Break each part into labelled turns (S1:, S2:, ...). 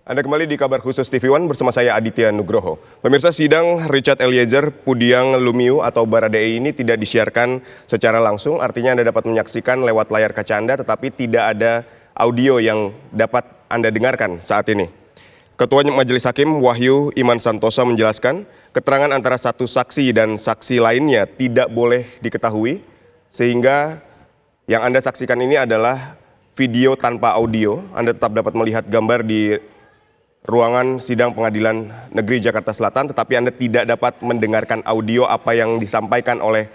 S1: Anda kembali di kabar khusus TV One bersama saya Aditya Nugroho. Pemirsa, sidang Richard Eliezer Pudiang Lumiu atau Baradae ini tidak disiarkan secara langsung, artinya Anda dapat menyaksikan lewat layar kaca Anda, tetapi tidak ada audio yang dapat Anda dengarkan saat ini. Ketua Majelis Hakim Wahyu Iman Santosa menjelaskan, keterangan antara satu saksi dan saksi lainnya tidak boleh diketahui, sehingga yang Anda saksikan ini adalah video tanpa audio. Anda tetap dapat melihat gambar di ruangan sidang Pengadilan Negeri Jakarta Selatan, tetapi Anda tidak dapat mendengarkan audio apa yang disampaikan oleh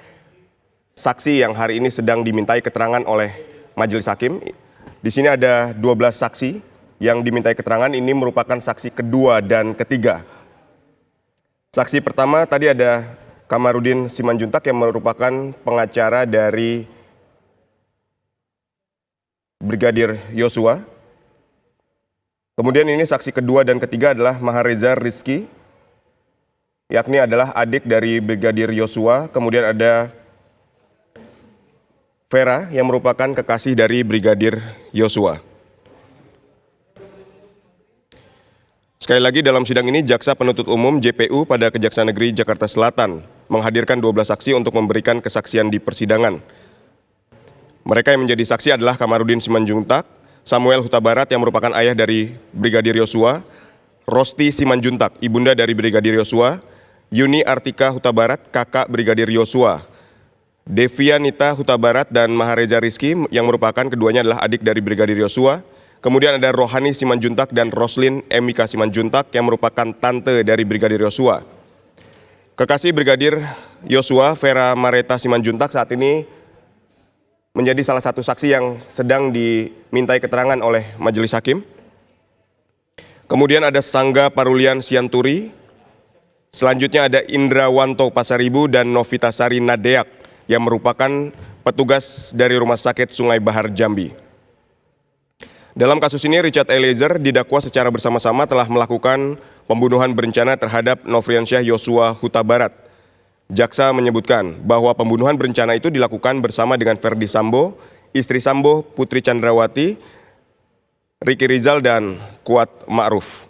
S1: saksi yang hari ini sedang dimintai keterangan oleh Majelis Hakim. Di sini ada 12 saksi yang dimintai keterangan, ini merupakan saksi kedua dan ketiga. Saksi pertama tadi ada Kamarudin Simanjuntak yang merupakan pengacara dari Brigadir Yosua. Kemudian ini saksi kedua dan ketiga adalah Mahareza Rizky, yakni adalah adik dari Brigadir Yosua. Kemudian ada Vera yang merupakan kekasih dari Brigadir Yosua. Sekali lagi, dalam sidang ini Jaksa Penuntut Umum JPU pada Kejaksaan Negeri Jakarta Selatan menghadirkan 12 saksi untuk memberikan kesaksian di persidangan. Mereka yang menjadi saksi adalah Kamarudin Simanjuntak, Samuel Huta Barat yang merupakan ayah dari Brigadir Yosua, Rosti Simanjuntak, ibunda dari Brigadir Yosua, Yuni Artika Huta Barat, kakak Brigadir Yosua, Devianita Huta Barat dan Mahareza Rizky yang merupakan keduanya adalah adik dari Brigadir Yosua. Kemudian ada Rohani Simanjuntak dan Roslin Emika Simanjuntak yang merupakan tante dari Brigadir Yosua. Kekasih Brigadir Yosua, Vera Mareta Simanjuntak, saat ini menjadi salah satu saksi yang sedang dimintai keterangan oleh Majelis Hakim. Kemudian ada Sangga Parulian Sianturi. Selanjutnya ada Indrawanto Pasaribu dan Novitasari Nadeak yang merupakan petugas dari Rumah Sakit Sungai Bahar Jambi. Dalam kasus ini Richard Eliezer didakwa secara bersama-sama telah melakukan pembunuhan berencana terhadap Nofriansyah Yosua Huta Barat. Jaksa menyebutkan bahwa pembunuhan berencana itu dilakukan bersama dengan Verdi Sambo, istri Sambo Putri Chandrawati, Ricky Rizal, dan Kuat Ma'ruf.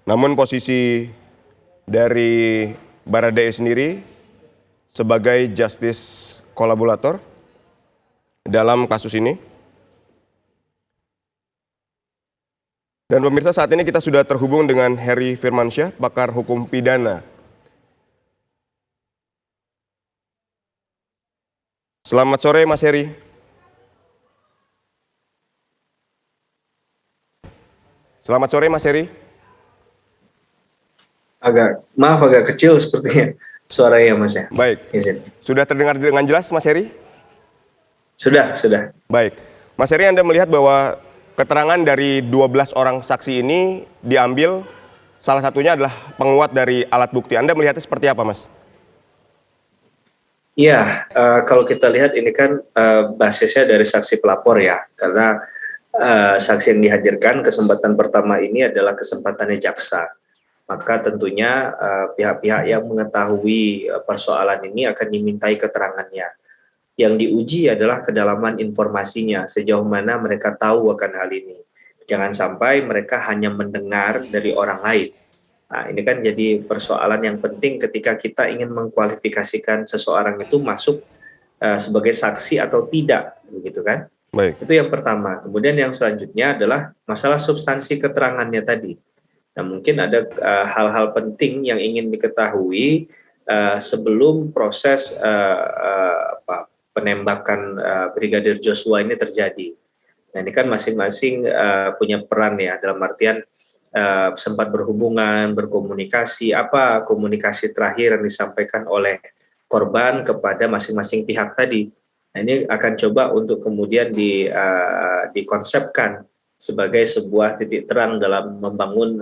S1: Namun posisi dari Baradae sendiri sebagai justice kolaborator dalam kasus ini. Dan pemirsa, saat ini kita sudah terhubung dengan Heri Firmansyah, pakar hukum pidana. Selamat sore Mas Heri. Selamat sore Mas Heri.
S2: Agak kecil sepertinya suaranya Mas ya.
S1: Baik.
S2: Izin.
S1: Sudah terdengar dengan jelas Mas Heri?
S2: Sudah.
S1: Baik. Mas Heri, Anda melihat bahwa keterangan dari 12 orang saksi ini diambil, salah satunya adalah penguat dari alat bukti. Anda melihatnya seperti apa, Mas?
S2: Iya, kalau kita lihat ini kan basisnya dari saksi pelapor ya, karena saksi yang dihadirkan kesempatan pertama ini adalah kesempatannya jaksa. Maka tentunya pihak-pihak yang mengetahui persoalan ini akan dimintai keterangannya. Yang diuji adalah kedalaman informasinya, sejauh mana mereka tahu akan hal ini. Jangan sampai mereka hanya mendengar dari orang lain. Nah, ini kan jadi persoalan yang penting ketika kita ingin mengkualifikasikan seseorang itu masuk sebagai saksi atau tidak, begitu kan?
S1: Baik.
S2: Itu yang pertama. Kemudian yang selanjutnya adalah masalah substansi keterangannya tadi. Nah, mungkin ada hal-hal penting yang ingin diketahui sebelum proses penembakan Brigadir Joshua ini terjadi. Nah, ini kan masing-masing punya peran ya, dalam artian sempat berhubungan, berkomunikasi, apa komunikasi terakhir yang disampaikan oleh korban kepada masing-masing pihak tadi. Nah, ini akan coba untuk kemudian dikonsepkan sebagai sebuah titik terang dalam membangun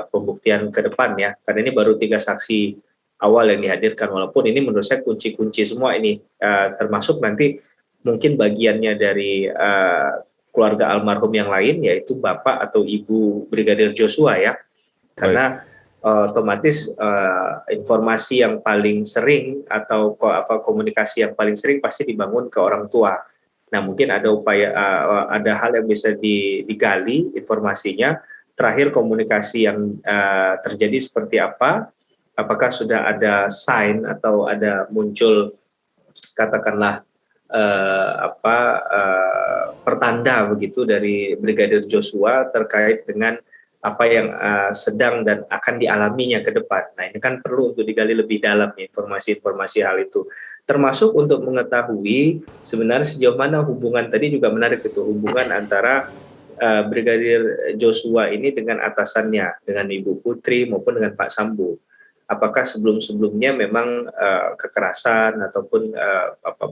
S2: pembuktian ke depan ya, karena ini baru 3 saksi awal yang dihadirkan, walaupun ini menurut saya kunci-kunci semua ini, termasuk nanti mungkin bagiannya dari keluarga almarhum yang lain, yaitu bapak atau ibu Brigadir Joshua ya, karena otomatis informasi yang paling sering atau komunikasi yang paling sering pasti dibangun ke orang tua. Nah, mungkin ada upaya, ada hal yang bisa digali informasinya. Terakhir, komunikasi yang terjadi seperti apa? Apakah sudah ada sign atau ada muncul, katakanlah, pertanda begitu dari Brigadir Joshua terkait dengan apa yang sedang dan akan dialaminya ke depan. Nah, ini kan perlu untuk digali lebih dalam ya, informasi-informasi hal itu. Termasuk untuk mengetahui sebenarnya sejauh mana hubungan, tadi juga menarik itu, hubungan antara Brigadir Joshua ini dengan atasannya, dengan Ibu Putri maupun dengan Pak Sambo. Apakah sebelum-sebelumnya memang kekerasan ataupun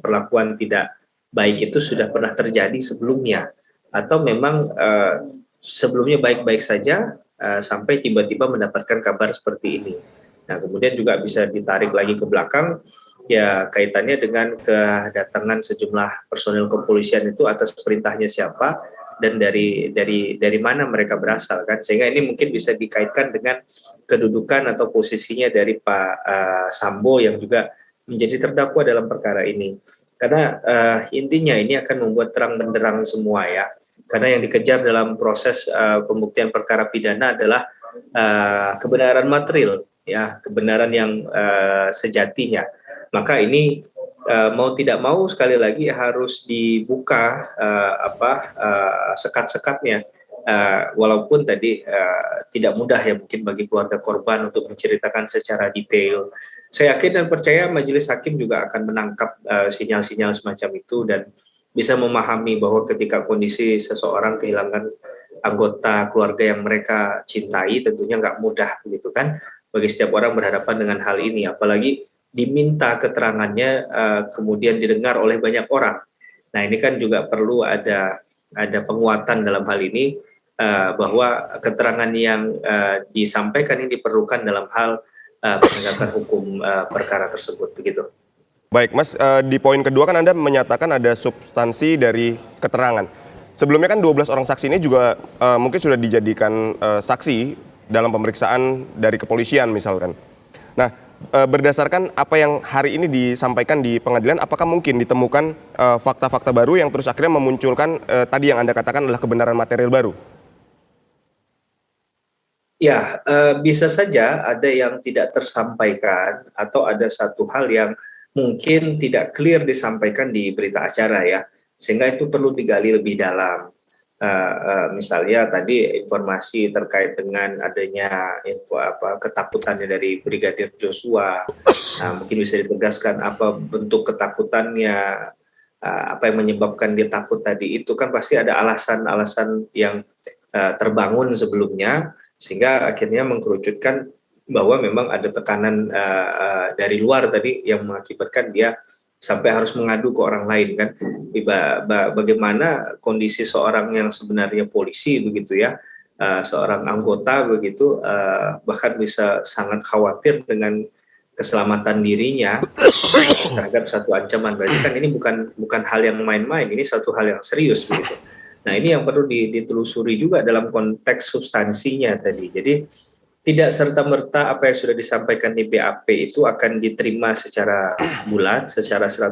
S2: perlakuan tidak baik itu sudah pernah terjadi sebelumnya, atau memang sebelumnya baik-baik saja sampai tiba-tiba mendapatkan kabar seperti ini. Nah, kemudian juga bisa ditarik lagi ke belakang, ya kaitannya dengan kedatangan sejumlah personil kepolisian itu atas perintahnya siapa dan dari mana mereka berasal kan, sehingga ini mungkin bisa dikaitkan dengan kedudukan atau posisinya dari Pak Sambo yang juga menjadi terdakwa dalam perkara ini. Karena intinya ini akan membuat terang benderang semua ya. Karena yang dikejar dalam proses pembuktian perkara pidana adalah kebenaran material, ya, kebenaran yang sejatinya. Maka ini mau tidak mau sekali lagi harus dibuka sekat-sekatnya. Walaupun tadi tidak mudah ya mungkin bagi keluarga korban untuk menceritakan secara detail. Saya yakin dan percaya majelis hakim juga akan menangkap sinyal-sinyal semacam itu dan bisa memahami bahwa ketika kondisi seseorang kehilangan anggota keluarga yang mereka cintai, tentunya nggak mudah begitu kan bagi setiap orang berhadapan dengan hal ini, apalagi diminta keterangannya kemudian didengar oleh banyak orang. Nah, ini kan juga perlu ada penguatan dalam hal ini, bahwa keterangan yang disampaikan ini diperlukan dalam hal penegakan hukum perkara tersebut begitu.
S1: Baik, Mas, di poin kedua kan Anda menyatakan ada substansi dari keterangan. Sebelumnya kan 12 orang saksi ini juga mungkin sudah dijadikan saksi dalam pemeriksaan dari kepolisian misalkan. Nah, berdasarkan apa yang hari ini disampaikan di pengadilan, apakah mungkin ditemukan fakta-fakta baru yang terus akhirnya memunculkan tadi yang Anda katakan adalah kebenaran material baru?
S2: Ya, bisa saja ada yang tidak tersampaikan atau ada satu hal yang mungkin tidak clear disampaikan di berita acara ya, sehingga itu perlu digali lebih dalam. Misalnya tadi informasi terkait dengan adanya ketakutannya dari Brigadir Joshua, mungkin bisa ditegaskan apa bentuk ketakutannya, apa yang menyebabkan dia takut tadi, itu kan pasti ada alasan-alasan yang terbangun sebelumnya, sehingga akhirnya mengkerucutkan bahwa memang ada tekanan dari luar tadi yang mengakibatkan dia sampai harus mengadu ke orang lain kan. Bagaimana kondisi seorang yang sebenarnya polisi begitu ya, seorang anggota begitu, bahkan bisa sangat khawatir dengan keselamatan dirinya terhadap satu ancaman. Berarti kan ini bukan hal yang main-main, ini satu hal yang serius begitu. Nah, ini yang perlu ditelusuri juga dalam konteks substansinya tadi. Jadi tidak serta-merta apa yang sudah disampaikan di BAP itu akan diterima secara bulat, secara 100%,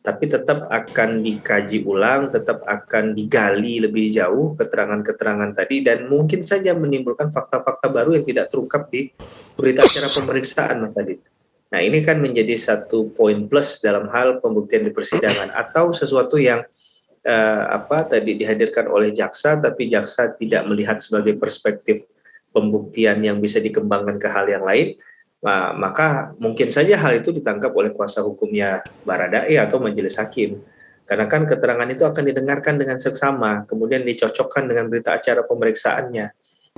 S2: tapi tetap akan dikaji ulang, tetap akan digali lebih jauh keterangan-keterangan tadi, dan mungkin saja menimbulkan fakta-fakta baru yang tidak terungkap di berita acara pemeriksaan tadi. Nah, ini kan menjadi satu poin plus dalam hal pembuktian di persidangan, atau sesuatu yang tadi dihadirkan oleh jaksa, tapi jaksa tidak melihat sebagai perspektif pembuktian yang bisa dikembangkan ke hal yang lain, maka mungkin saja hal itu ditangkap oleh kuasa hukumnya Baradae atau majelis hakim. Karena kan keterangan itu akan didengarkan dengan seksama, kemudian dicocokkan dengan berita acara pemeriksaannya.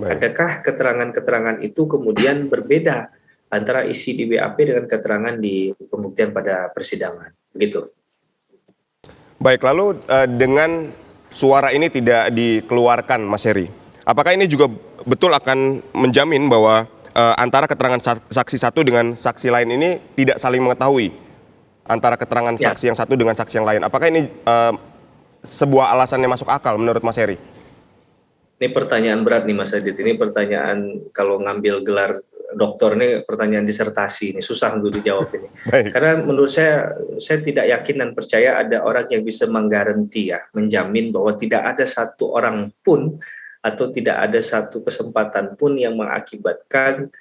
S2: Baik. Adakah keterangan-keterangan itu kemudian berbeda antara isi di BAP dengan keterangan di pembuktian pada persidangan? Begitu.
S1: Baik, lalu dengan suara ini tidak dikeluarkan, Mas Heri, apakah ini juga betul akan menjamin bahwa antara keterangan saksi satu dengan saksi lain ini tidak saling mengetahui antara keterangan saksi yang satu dengan saksi yang lain? Apakah ini sebuah alasan yang masuk akal menurut Mas Heri?
S2: Ini pertanyaan berat nih Mas Adit. Ini pertanyaan kalau ngambil gelar doktor ini pertanyaan disertasi ini susah untuk dijawab ini.
S1: Baik.
S2: Karena menurut saya tidak yakin dan percaya ada orang yang bisa menggaranti ya, menjamin bahwa tidak ada satu orang pun atau tidak ada satu kesempatan pun yang mengakibatkan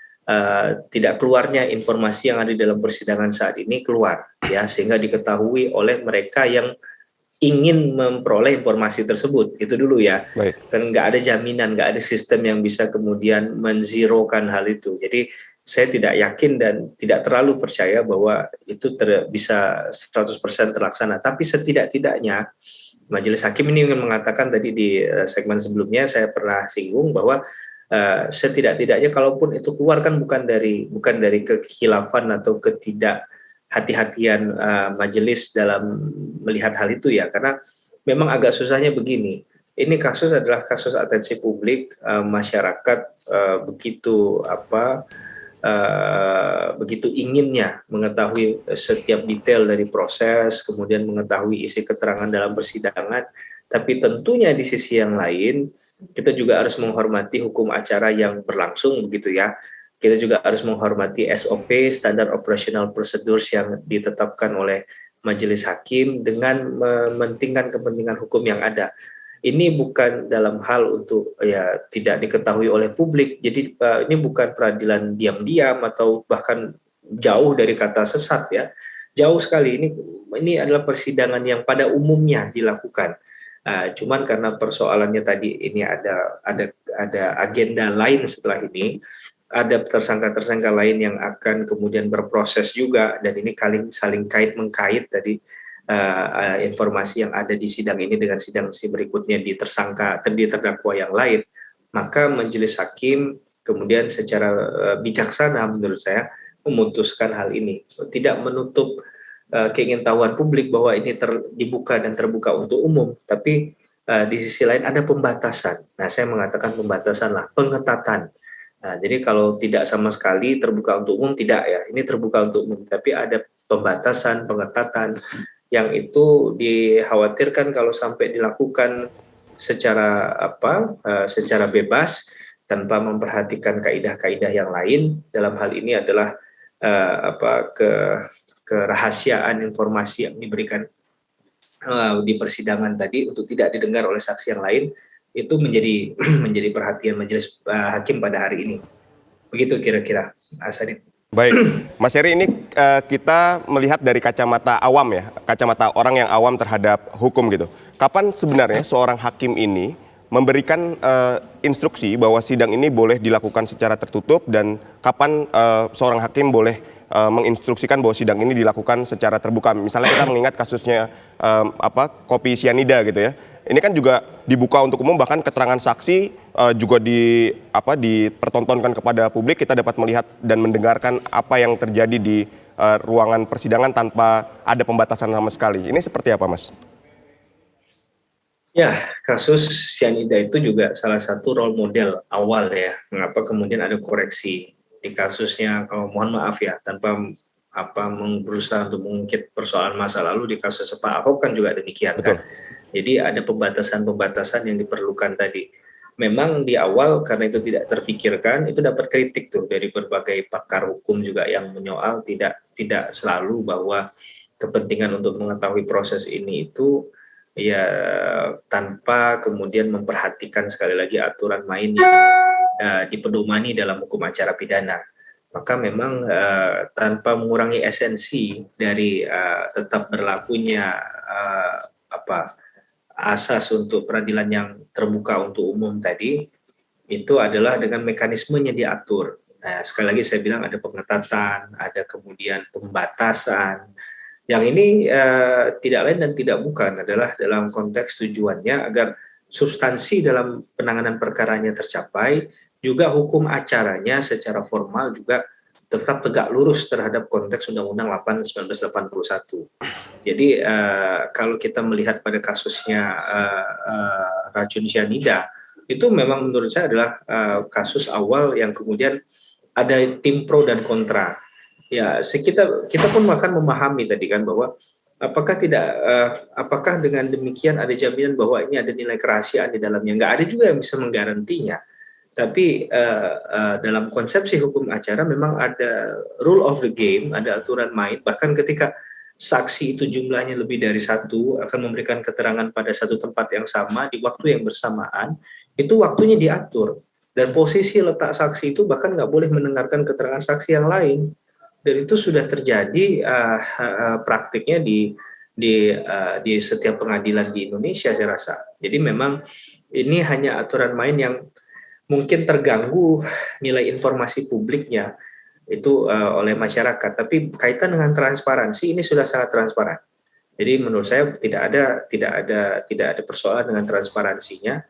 S2: tidak keluarnya informasi yang ada di dalam persidangan saat ini keluar ya, sehingga diketahui oleh mereka yang ingin memperoleh informasi tersebut. Itu dulu ya.
S1: Baik.
S2: Kan nggak ada jaminan, nggak ada sistem yang bisa kemudian menzerokan hal itu. Jadi saya tidak yakin dan tidak terlalu percaya bahwa itu bisa 100% terlaksana. Tapi setidak-tidaknya Majelis Hakim ini ingin mengatakan tadi di segmen sebelumnya saya pernah singgung bahwa setidak-tidaknya kalaupun itu keluar kan bukan dari kekhilafan atau hati-hatian majelis dalam melihat hal itu ya, karena memang agak susahnya begini. Ini kasus adalah kasus atensi publik, masyarakat begitu inginnya mengetahui setiap detail dari proses, kemudian mengetahui isi keterangan dalam persidangan. Tapi tentunya di sisi yang lain kita juga harus menghormati hukum acara yang berlangsung begitu ya. Kita juga harus menghormati SOP, Standard Operational Procedures yang ditetapkan oleh Majelis Hakim dengan mementingkan kepentingan hukum yang ada. Ini bukan dalam hal untuk ya tidak diketahui oleh publik. Jadi ini bukan peradilan diam-diam atau bahkan jauh dari kata sesat ya. Jauh sekali. Ini adalah persidangan yang pada umumnya dilakukan. Cuman karena persoalannya tadi ini ada agenda lain setelah ini, ada tersangka-tersangka lain yang akan kemudian berproses juga, dan ini saling kait-mengkait dari informasi yang ada di sidang ini dengan sidang berikutnya di terdakwa yang lain. Maka Majelis Hakim kemudian secara bijaksana menurut saya memutuskan hal ini, tidak menutup keingintahuan publik bahwa ini dibuka dan terbuka untuk umum, tapi di sisi lain ada pembatasan. Nah, saya mengatakan pembatasan lah, pengetatan. Nah, jadi kalau tidak sama sekali terbuka untuk umum, tidak ya, ini terbuka untuk umum, tapi ada pembatasan, pengetatan yang itu dikhawatirkan kalau sampai dilakukan secara bebas tanpa memperhatikan kaidah-kaidah yang lain. Dalam hal ini adalah kerahasiaan informasi yang diberikan di persidangan tadi untuk tidak didengar oleh saksi yang lain, itu menjadi perhatian Majelis Hakim pada hari ini. Begitu kira-kira, Mas Adit.
S1: Baik, Mas Heri, ini kita melihat dari kacamata awam ya, kacamata orang yang awam terhadap hukum gitu. Kapan sebenarnya seorang hakim ini memberikan instruksi bahwa sidang ini boleh dilakukan secara tertutup, dan kapan seorang hakim boleh menginstruksikan bahwa sidang ini dilakukan secara terbuka? Misalnya kita mengingat kasusnya kopi sianida gitu ya. Ini kan juga dibuka untuk umum, bahkan keterangan saksi juga dipertontonkan kepada publik. Kita dapat melihat dan mendengarkan apa yang terjadi di ruangan persidangan tanpa ada pembatasan sama sekali. Ini seperti apa, Mas?
S2: Ya, kasus sianida itu juga salah satu role model awal ya. Mengapa kemudian ada koreksi di kasusnya? Kalau mohon maaf ya, tanpa berusaha untuk mengungkit persoalan masa lalu, di kasus Pak Ahok kan juga demikian.
S1: Betul.
S2: Kan. Jadi ada pembatasan-pembatasan yang diperlukan tadi. Memang di awal karena itu tidak terfikirkan, itu dapat kritik tuh dari berbagai pakar hukum juga yang menyoal tidak selalu bahwa kepentingan untuk mengetahui proses ini itu ya tanpa kemudian memperhatikan sekali lagi aturan main yang dipedomani dalam hukum acara pidana. Maka memang tanpa mengurangi esensi dari tetap berlakunya asas untuk peradilan yang terbuka untuk umum tadi, itu adalah dengan mekanismenya diatur. Nah, sekali lagi saya bilang ada pengetatan, ada kemudian pembatasan. Yang ini tidak lain dan tidak bukan adalah dalam konteks tujuannya agar substansi dalam penanganan perkaranya tercapai, juga hukum acaranya secara formal juga tetap tegak lurus terhadap konteks Undang-Undang 8 1981. Jadi kalau kita melihat pada kasusnya racun cyanida, itu memang menurut saya adalah kasus awal yang kemudian ada tim pro dan kontra. Ya, kita pun akan memahami tadi kan bahwa apakah dengan demikian ada jaminan bahwa ini ada nilai kerahasiaan di dalamnya? Nggak ada juga yang bisa menggarantinya. Tapi dalam konsepsi hukum acara memang ada rule of the game, ada aturan main. Bahkan ketika saksi itu jumlahnya lebih dari satu akan memberikan keterangan pada satu tempat yang sama di waktu yang bersamaan, itu waktunya diatur. Dan posisi letak saksi itu bahkan nggak boleh mendengarkan keterangan saksi yang lain. Dan itu sudah terjadi praktiknya di setiap pengadilan di Indonesia, saya rasa. Jadi memang ini hanya aturan main yang mungkin terganggu nilai informasi publiknya itu oleh masyarakat. Tapi kaitan dengan transparansi ini sudah sangat transparan. Jadi menurut saya tidak ada persoalan dengan transparansinya.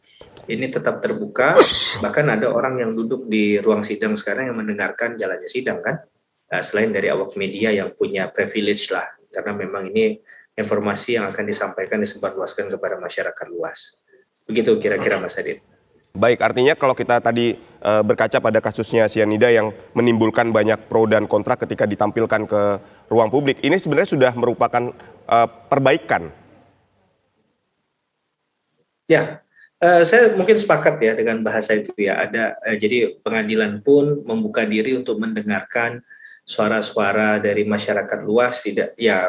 S2: Ini tetap terbuka. Bahkan ada orang yang duduk di ruang sidang sekarang yang mendengarkan jalannya sidang kan. Selain dari awak media yang punya privilege lah, karena memang ini informasi yang akan disampaikan disebarluaskan kepada masyarakat luas. Begitu kira-kira Mas Adit.
S1: Baik, artinya kalau kita tadi berkaca pada kasusnya cyanida yang menimbulkan banyak pro dan kontra ketika ditampilkan ke ruang publik, ini sebenarnya sudah merupakan perbaikan.
S2: Ya, saya mungkin sepakat ya dengan bahasa itu ya. Jadi pengadilan pun membuka diri untuk mendengarkan suara-suara dari masyarakat luas, tidak ya,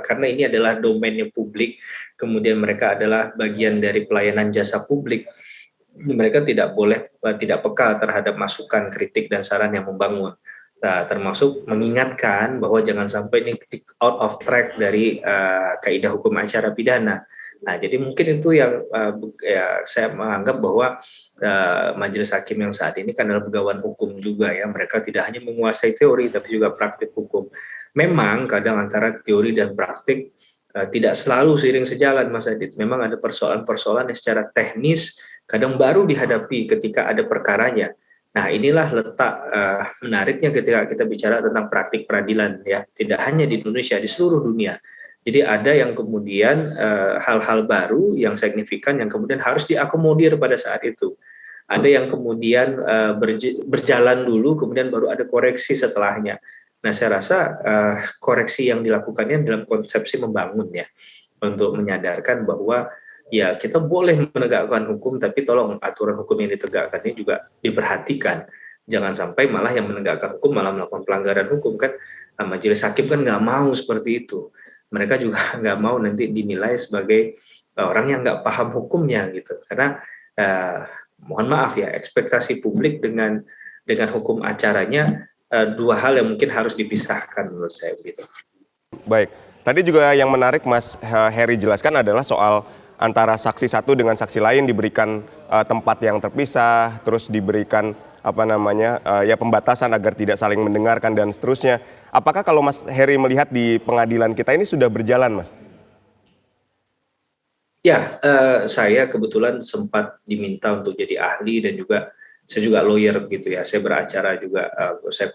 S2: karena ini adalah domainnya publik. Kemudian mereka adalah bagian dari pelayanan jasa publik. Mereka tidak peka terhadap masukan, kritik dan saran yang membangun. Nah, termasuk mengingatkan bahwa jangan sampai ini out of track dari kaidah hukum acara pidana. Nah, jadi mungkin itu yang ya, saya menganggap bahwa majelis hakim yang saat ini kan adalah pegawan hukum juga ya. Mereka tidak hanya menguasai teori tapi juga praktik hukum. Memang kadang antara teori dan praktik tidak selalu seiring sejalan, Mas Adit. Memang ada persoalan-persoalan yang secara teknis kadang baru dihadapi ketika ada perkaranya. Nah, inilah letak menariknya ketika kita bicara tentang praktik peradilan ya, tidak hanya di Indonesia, di seluruh dunia. Jadi ada yang kemudian hal-hal baru yang signifikan yang kemudian harus diakomodir pada saat itu. Ada yang kemudian berjalan dulu, kemudian baru ada koreksi setelahnya. Nah, saya rasa koreksi yang dilakukannya dalam konsepsi membangun ya, untuk menyadarkan bahwa ya kita boleh menegakkan hukum, tapi tolong aturan hukum yang ditegakkan ini juga diperhatikan. Jangan sampai malah yang menegakkan hukum malah melakukan pelanggaran hukum kan. Nah, majelis hakim kan nggak mau seperti itu. Mereka juga nggak mau nanti dinilai sebagai orang yang nggak paham hukumnya gitu. Karena mohon maaf ya, ekspektasi publik dengan hukum acaranya dua hal yang mungkin harus dipisahkan menurut saya begitu.
S1: Baik, tadi juga yang menarik Mas Heri jelaskan adalah soal antara saksi satu dengan saksi lain diberikan tempat yang terpisah, terus diberikan ya pembatasan agar tidak saling mendengarkan dan seterusnya. Apakah kalau Mas Heri melihat di pengadilan kita ini sudah berjalan, Mas?
S2: Ya, saya kebetulan sempat diminta untuk jadi ahli dan juga saya juga lawyer gitu ya. Saya beracara juga, saya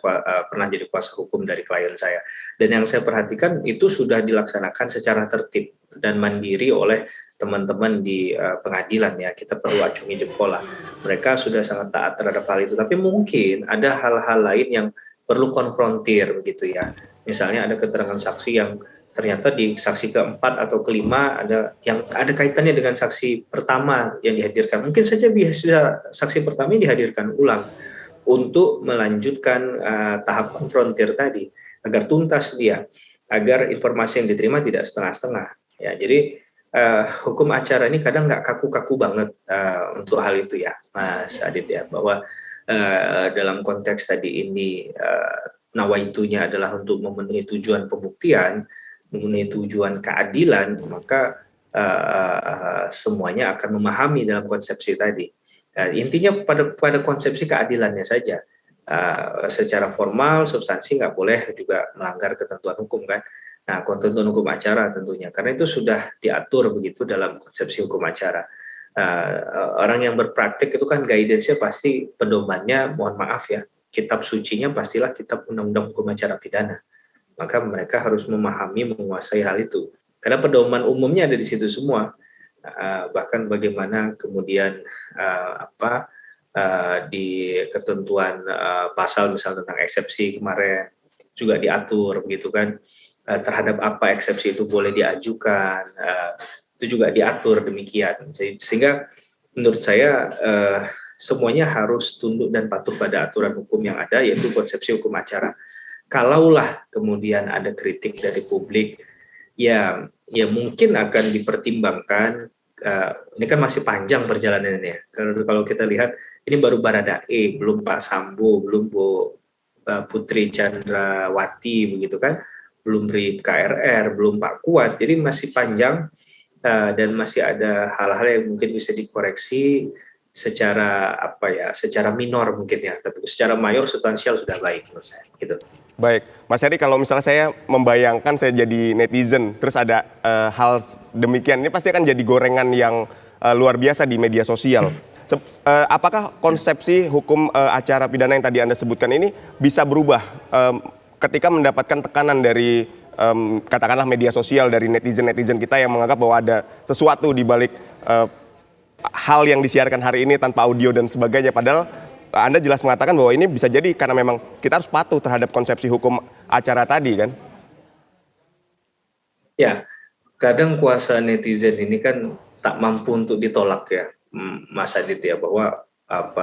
S2: pernah jadi kuasa hukum dari klien saya. Dan yang saya perhatikan itu sudah dilaksanakan secara tertib dan mandiri oleh teman-teman di pengadilan ya. Kita perlu acungi jempol lah. Mereka sudah sangat taat terhadap hal itu. Tapi mungkin ada hal-hal lain yang perlu konfrontir begitu ya. Misalnya ada keterangan saksi yang ternyata di saksi keempat atau kelima ada yang ada kaitannya dengan saksi pertama yang dihadirkan. Mungkin saja bisa saksi pertama dihadirkan ulang untuk melanjutkan tahap konfrontir tadi agar tuntas dia, agar informasi yang diterima tidak setengah-setengah. Ya, jadi hukum acara ini kadang nggak kaku-kaku banget untuk hal itu ya, Mas Adit ya, bahwa dalam konteks tadi ini nawaitunya adalah untuk memenuhi tujuan pembuktian, memenuhi tujuan keadilan, maka semuanya akan memahami dalam konsepsi tadi. Intinya pada konsepsi keadilannya saja. Secara formal, substansi nggak boleh juga melanggar ketentuan hukum kan. Nah, ketentuan hukum acara tentunya, karena itu sudah diatur begitu dalam konsepsi hukum acara. Orang yang berpraktik itu kan guidance-nya pasti pedomannya, mohon maaf ya, kitab sucinya pastilah kitab undang-undang hukum acara pidana. Maka mereka harus memahami, menguasai hal itu. Karena pedoman umumnya ada di situ semua. Bahkan bagaimana kemudian di ketentuan pasal misalnya tentang eksepsi kemarin juga diatur begitu kan, terhadap apa eksepsi itu boleh diajukan, itu juga diatur demikian. Sehingga menurut saya semuanya harus tunduk dan patuh pada aturan hukum yang ada, yaitu konsepsi hukum acara. Kalaulah kemudian ada kritik dari publik, ya mungkin akan dipertimbangkan. Ini kan masih panjang perjalanannya. Kalau kita lihat, ini baru Baradae, belum Pak Sambo, belum Bu Putri Chandrawati, begitu kan, belum Brib KRR, belum Pak Kuat. Jadi masih panjang, dan masih ada hal-hal yang mungkin bisa dikoreksi secara secara minor mungkin ya, tapi secara mayor substansial sudah baik menurut saya. Gitu.
S1: Baik, Mas Heri, kalau misalnya saya membayangkan saya jadi netizen, terus ada hal demikian, ini pasti akan jadi gorengan yang luar biasa di media sosial. Apakah konsepsi hukum acara pidana yang tadi Anda sebutkan ini bisa berubah ketika mendapatkan tekanan dari katakanlah media sosial, dari netizen-netizen kita yang menganggap bahwa ada sesuatu di balik hal yang disiarkan hari ini tanpa audio dan sebagainya, padahal Anda jelas mengatakan bahwa ini bisa jadi karena memang kita harus patuh terhadap konsepsi hukum acara tadi, kan?
S2: Ya, kadang kuasa netizen ini kan tak mampu untuk ditolak ya, Mas Adit ya, bahwa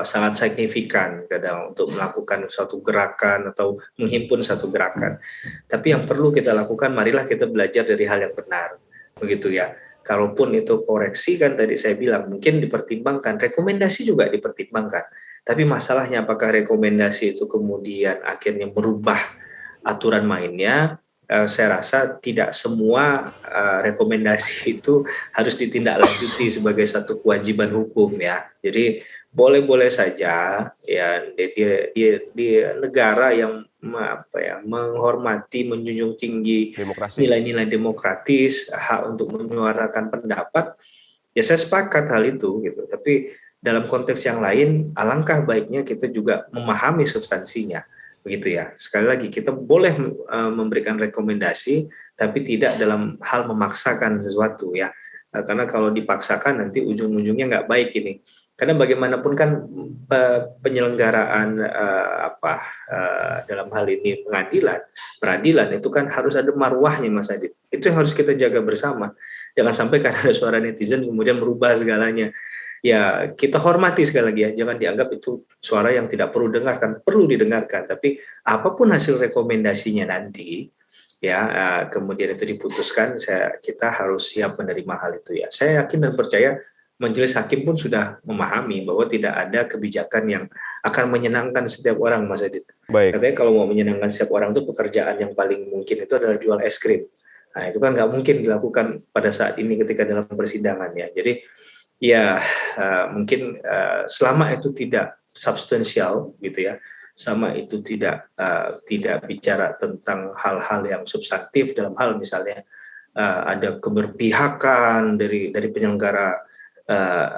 S2: sangat signifikan kadang untuk melakukan suatu gerakan atau menghimpun satu gerakan. Tapi yang perlu kita lakukan, marilah kita belajar dari hal yang benar, begitu ya. Kalaupun itu koreksi, kan tadi saya bilang mungkin dipertimbangkan, rekomendasi juga dipertimbangkan. Tapi masalahnya apakah rekomendasi itu kemudian akhirnya merubah aturan mainnya? Saya rasa tidak semua rekomendasi itu harus ditindaklanjuti sebagai satu kewajiban hukum ya. Jadi boleh-boleh saja ya, di negara yang menghormati, menjunjung tinggi nilai-nilai demokratis, hak untuk menyuarakan pendapat, ya saya sepakat hal itu gitu. Tapi dalam konteks yang lain, alangkah baiknya kita juga memahami substansinya, begitu ya. Sekali lagi, kita boleh memberikan rekomendasi, tapi tidak dalam hal memaksakan sesuatu ya. Karena kalau dipaksakan nanti ujung-ujungnya nggak baik ini. Karena bagaimanapun kan penyelenggaraan dalam hal ini peradilan itu kan harus ada marwahnya, Mas Adit. Itu yang harus kita jaga bersama. Jangan sampai karena ada suara netizen kemudian merubah segalanya. Ya, kita hormati sekali lagi ya, jangan dianggap itu suara yang tidak perlu didengarkan, perlu didengarkan. Tapi apapun hasil rekomendasinya nanti, ya kemudian itu diputuskan, kita harus siap menerima hal itu ya. Saya yakin dan percaya majelis hakim pun sudah memahami bahwa tidak ada kebijakan yang akan menyenangkan setiap orang, Mas Adit.
S1: Baik.
S2: Katanya kalau mau menyenangkan setiap orang itu pekerjaan yang paling mungkin itu adalah jual es krim. Nah, itu kan nggak mungkin dilakukan pada saat ini ketika dalam persidangan ya. Jadi ya mungkin selama itu tidak substansial gitu ya, sama itu tidak bicara tentang hal-hal yang substantif dalam hal misalnya ada keberpihakan dari penyelenggara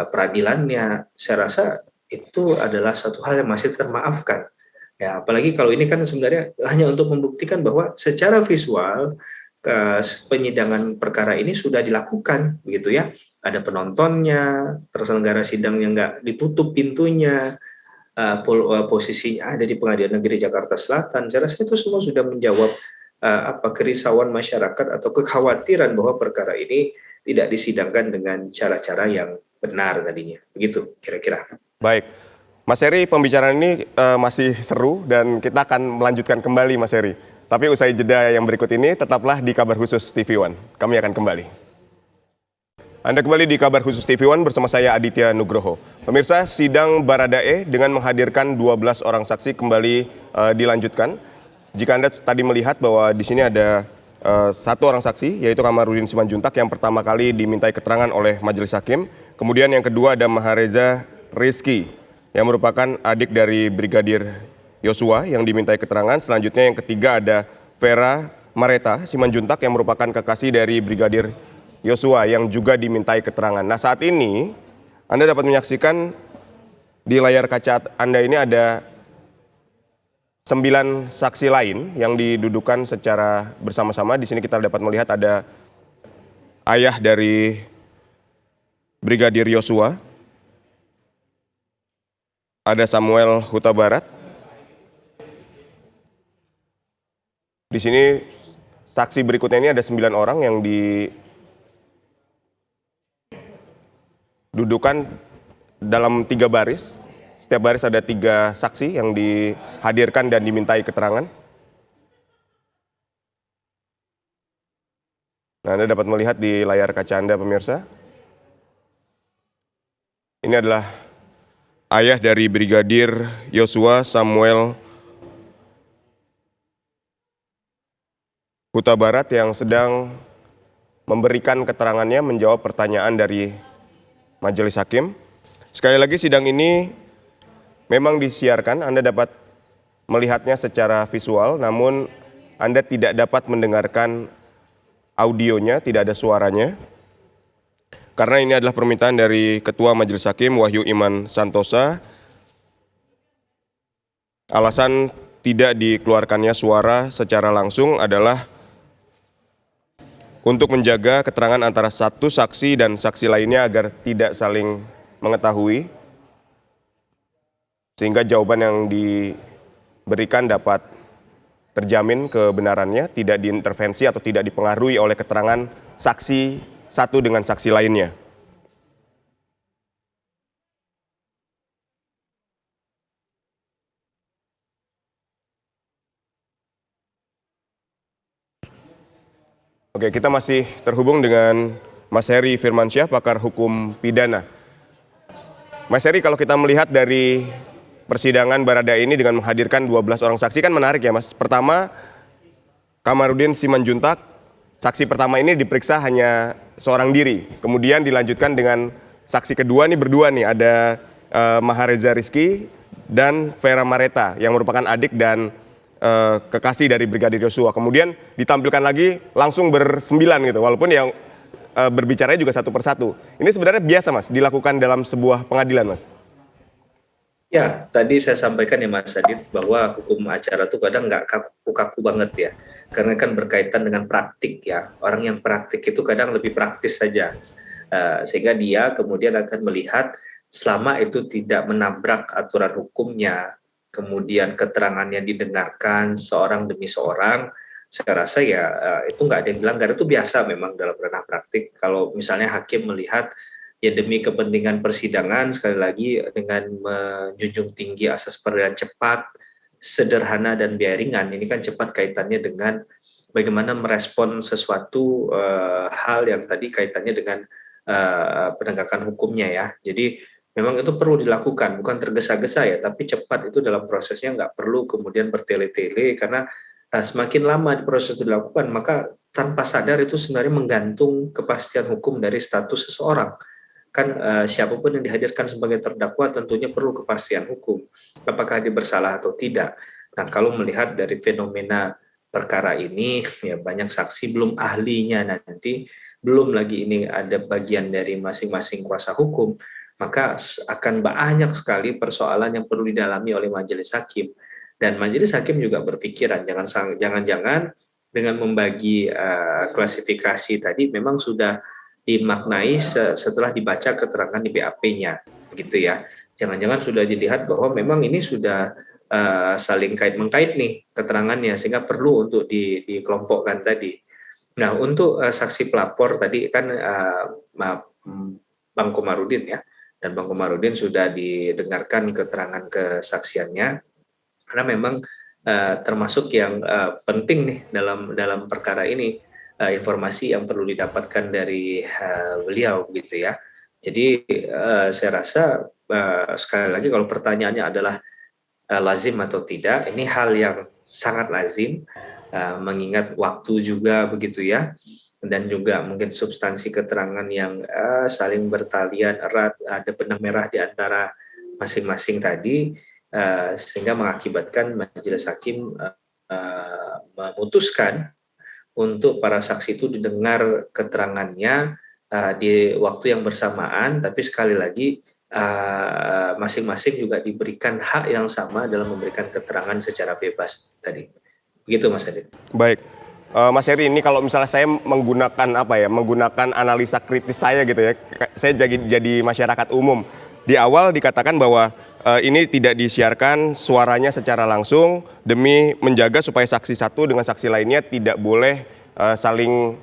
S2: peradilannya, saya rasa itu adalah satu hal yang masih termaafkan ya. Apalagi kalau ini kan sebenarnya hanya untuk membuktikan bahwa secara visual penyidangan perkara ini sudah dilakukan, begitu ya. Ada penontonnya, terselenggara sidang yang nggak ditutup pintunya, posisinya ada di Pengadilan Negeri Jakarta Selatan. Saya rasa itu semua sudah menjawab kerisauan masyarakat atau kekhawatiran bahwa perkara ini tidak disidangkan dengan cara-cara yang benar tadinya. Begitu kira-kira.
S1: Baik. Mas Heri, pembicaraan ini masih seru dan kita akan melanjutkan kembali, Mas Heri. Tapi usai jeda yang berikut ini, tetaplah di Kabar Khusus TV One. Kami akan kembali. Anda kembali di Kabar Khusus TV One bersama saya Aditya Nugroho. Pemirsa, sidang Baradae dengan menghadirkan 12 orang saksi kembali dilanjutkan. Jika Anda tadi melihat bahwa di sini ada satu orang saksi, yaitu Kamarudin Simanjuntak yang pertama kali dimintai keterangan oleh majelis hakim. Kemudian yang kedua ada Mahareza Rizky yang merupakan adik dari Brigadir Yosua yang dimintai keterangan. Selanjutnya yang ketiga ada Vera Mareta Simanjuntak yang merupakan kekasih dari Brigadir Yosua yang juga dimintai keterangan. Nah, saat ini Anda dapat menyaksikan di layar kaca Anda ini ada 9 saksi lain yang didudukan secara bersama-sama. Di sini kita dapat melihat ada ayah dari Brigadir Yosua, ada Samuel Huta Barat. Di sini saksi berikutnya ini ada 9 orang yang didudukan dalam 3 baris Setiap baris ada 3 saksi yang dihadirkan dan dimintai keterangan. Nah, Anda dapat melihat di layar kaca Anda, pemirsa. Ini adalah ayah dari Brigadir Yosua, Samuel Huta Barat, yang sedang memberikan keterangannya menjawab pertanyaan dari majelis hakim. Sekali lagi, sidang ini memang disiarkan, Anda dapat melihatnya secara visual, namun Anda tidak dapat mendengarkan audionya, tidak ada suaranya. Karena ini adalah permintaan dari Ketua Majelis Hakim Wahyu Iman Santosa. Alasan tidak dikeluarkannya suara secara langsung adalah untuk menjaga keterangan antara satu saksi dan saksi lainnya agar tidak saling mengetahui, sehingga jawaban yang diberikan dapat terjamin kebenarannya, tidak diintervensi atau tidak dipengaruhi oleh keterangan saksi satu dengan saksi lainnya. Oke, kita masih terhubung dengan Mas Heri Firmansyah, pakar hukum pidana. Mas Heri, kalau kita melihat dari persidangan Baradae ini dengan menghadirkan 12 orang saksi kan menarik ya Mas. Pertama, Kamarudin Simanjuntak, saksi pertama ini diperiksa hanya seorang diri. Kemudian dilanjutkan dengan saksi kedua nih, berdua nih, ada Mahareza Rizky dan Vera Mareta yang merupakan adik dan kekasih dari Brigadir Yosua. Kemudian ditampilkan lagi langsung bersembilan gitu, walaupun yang berbicaranya juga satu persatu. Ini sebenarnya biasa Mas, dilakukan dalam sebuah pengadilan Mas?
S2: Ya, tadi saya sampaikan ya Mas Adit, bahwa hukum acara itu kadang nggak kaku-kaku banget ya. Karena kan berkaitan dengan praktik ya. Orang yang praktik itu kadang lebih praktis saja. Sehingga dia kemudian akan melihat selama itu tidak menabrak aturan hukumnya, kemudian keterangannya didengarkan seorang demi seorang, saya rasa ya itu nggak ada yang dilanggar. Itu biasa memang dalam ranah praktik. Kalau misalnya hakim melihat ya demi kepentingan persidangan, sekali lagi dengan menjunjung tinggi asas peradilan cepat, sederhana dan biaya ringan. Ini kan cepat kaitannya dengan bagaimana merespon sesuatu hal yang tadi kaitannya dengan penegakan hukumnya ya. Jadi memang itu perlu dilakukan, bukan tergesa-gesa ya, tapi cepat itu dalam prosesnya, nggak perlu kemudian bertele-tele, karena semakin lama proses dilakukan, maka tanpa sadar itu sebenarnya menggantung kepastian hukum dari status seseorang. Kan siapapun yang dihadirkan sebagai terdakwa tentunya perlu kepastian hukum, apakah dia bersalah atau tidak. Nah, kalau melihat dari fenomena perkara ini, ya banyak saksi belum ahlinya nanti, belum lagi ini ada bagian dari masing-masing kuasa hukum, maka akan banyak sekali persoalan yang perlu didalami oleh majelis hakim. Dan majelis hakim juga berpikiran, jangan-jangan dengan membagi klasifikasi tadi memang sudah dimaknai setelah dibaca keterangan di BAP-nya, begitu ya. Jangan-jangan sudah dilihat bahwa memang ini sudah saling kait-mengkait nih keterangannya, sehingga perlu untuk dikelompokkan tadi. Nah, untuk saksi pelapor tadi kan Bang Komarudin ya, dan Bang Komarudin sudah didengarkan keterangan kesaksiannya, karena memang termasuk yang penting nih dalam perkara ini, informasi yang perlu didapatkan dari beliau gitu ya. Jadi saya rasa sekali lagi kalau pertanyaannya adalah lazim atau tidak, ini hal yang sangat lazim, mengingat waktu juga begitu ya, dan juga mungkin substansi keterangan yang saling bertalian erat, ada benang merah di antara masing-masing tadi, sehingga mengakibatkan majelis hakim memutuskan untuk para saksi itu didengar keterangannya di waktu yang bersamaan, tapi sekali lagi masing-masing juga diberikan hak yang sama dalam memberikan keterangan secara bebas tadi. Begitu Mas Adit.
S1: Baik. Mas Heri, ini kalau misalnya saya menggunakan analisa kritis saya gitu ya, saya jadi masyarakat umum. Di awal dikatakan bahwa ini tidak disiarkan suaranya secara langsung demi menjaga supaya saksi satu dengan saksi lainnya tidak boleh saling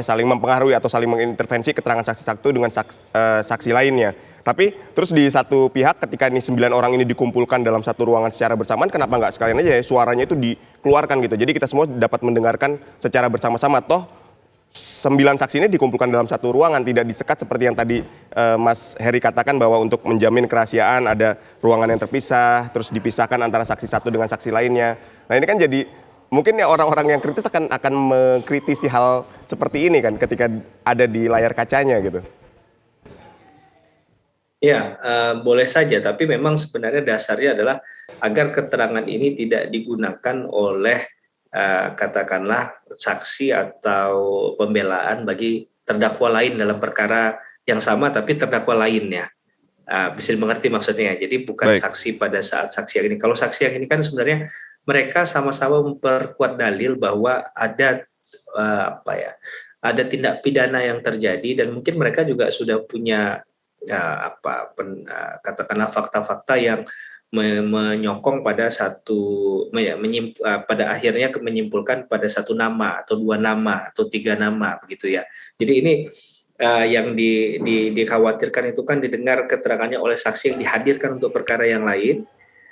S1: saling mempengaruhi atau saling mengintervensi keterangan saksi satu dengan saksi lainnya. Tapi terus di satu pihak ketika ini 9 orang ini dikumpulkan dalam satu ruangan secara bersamaan, kenapa nggak sekalian aja ya suaranya itu dikeluarkan gitu. Jadi kita semua dapat mendengarkan secara bersama-sama. Toh 9 saksi ini dikumpulkan dalam satu ruangan, tidak disekat seperti yang tadi Mas Heri katakan bahwa untuk menjamin kerahasiaan ada ruangan yang terpisah, terus dipisahkan antara saksi satu dengan saksi lainnya. Nah ini kan jadi mungkin ya orang-orang yang kritis akan mengkritisi hal seperti ini kan ketika ada di layar kacanya gitu.
S2: Ya, boleh saja, tapi memang sebenarnya dasarnya adalah agar keterangan ini tidak digunakan oleh katakanlah saksi atau pembelaan bagi terdakwa lain dalam perkara yang sama tapi terdakwa lainnya. Bisa dimengerti maksudnya. Jadi bukan
S1: Baik.
S2: saksi pada saat saksi yang ini. Kalau saksi yang ini kan sebenarnya mereka sama-sama memperkuat dalil bahwa ada ada tindak pidana yang terjadi dan mungkin mereka juga sudah punya katakanlah fakta-fakta yang menyokong pada pada akhirnya menyimpulkan pada satu nama atau 2 nama atau 3 nama begitu ya. Jadi ini yang dikhawatirkan itu kan didengar keterangannya oleh saksi yang dihadirkan untuk perkara yang lain